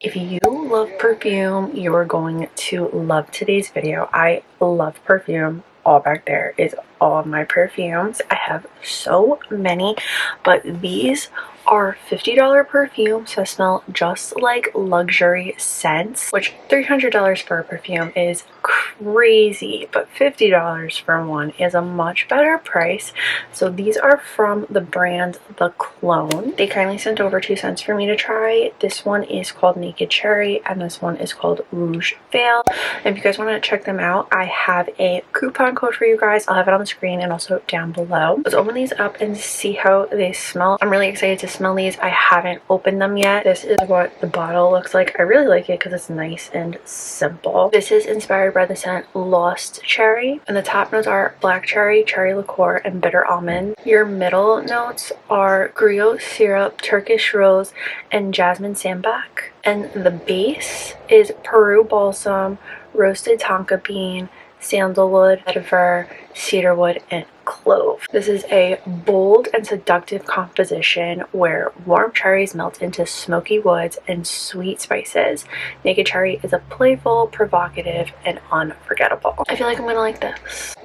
If you love perfume, you're going to love today's video. I love perfume. All back there is all of my perfumes. I have so many, but these are $50 perfumes that smell just like luxury scents, which $300 for a perfume is crazy, but $50 for one is a much better price. So these are from the brand The Clone. They kindly sent over 2 cents for me to try. This one is called Naked Cherry and this one is called Rouge Veil. If you guys want to check them out, I have a coupon code for you guys. I'll have it on the screen and also down below. Let's open these up and see how they smell. I'm really excited to smell these. I haven't opened them yet. This is what the bottle looks like. I really like it because it's nice and simple. This is inspired by the scent Lost Cherry, and the top notes are black cherry, cherry liqueur, and bitter almond. Your middle notes are griot syrup, Turkish rose, and jasmine sambac. And the base is Peru balsam, roasted tonka bean, sandalwood, vetiver, cedarwood, and clove. This is a bold and seductive composition where warm cherries melt into smoky woods and sweet spices. Naked Cherry is a playful, provocative, and unforgettable. I feel like I'm gonna like this.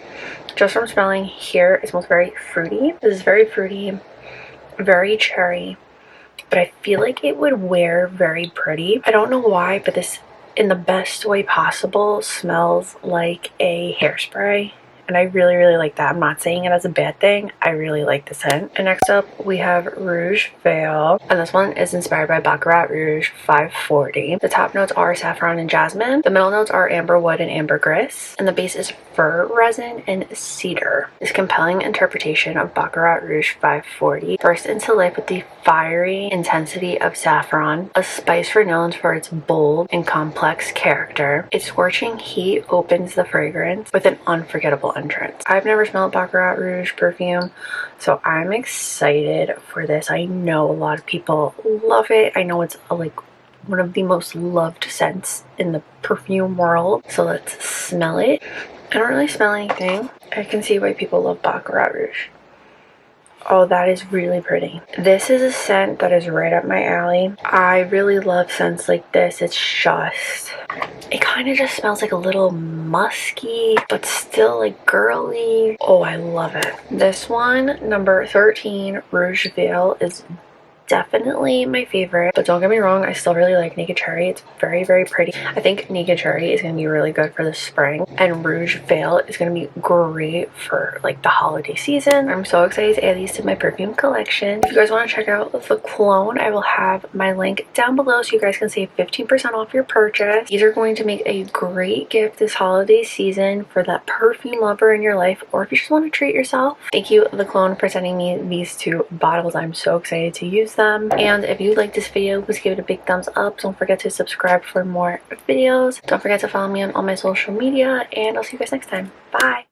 Just from smelling here, it smells very fruity. This is very fruity, very cherry, but I feel like it would wear very pretty. I don't know why, but this, in the best way possible, smells like a hairspray. And I really, really like that. I'm not saying it as a bad thing. I really like the scent. And next up, we have Rouge Veil. And this one is inspired by Baccarat Rouge 540. The top notes are saffron and jasmine. The middle notes are amberwood and ambergris. And the base is fir resin and cedar. This compelling interpretation of Baccarat Rouge 540 bursts into life with the fiery intensity of saffron, a spice renowned for its bold and complex character. Its scorching heat opens the fragrance with an unforgettable entrance. I've never smelled Baccarat Rouge perfume, so I'm excited for this. I know a lot of people love it. I know it's like one of the most loved scents in the perfume world. So let's smell it. I don't really smell anything. I can see why people love Baccarat Rouge. Oh, that is really pretty. This is a scent that is right up my alley. I really love scents like this. It's just, it kind of just smells like a little musky, but still like girly. Oh, I love it. This one, number 13, Rouge Veil, is definitely my favorite, but don't get me wrong, I still really like Naked Cherry. It's very, very pretty. I think Naked Cherry is going to be really good for the spring, and Rouge Veil is going to be great for like the holiday season. I'm so excited to add these to my perfume collection. If you guys want to check out The Clone, I will have my link down below so you guys can save 15% off your purchase. These are going to make a great gift this holiday season for that perfume lover in your life, or if you just want to treat yourself. Thank you, The Clone, for sending me these 2 bottles. I'm so excited to use them. And if you like this video, please give it a big thumbs up. Don't forget to subscribe for more videos. Don't forget to follow me on all my social media, and I'll see you guys next time. Bye.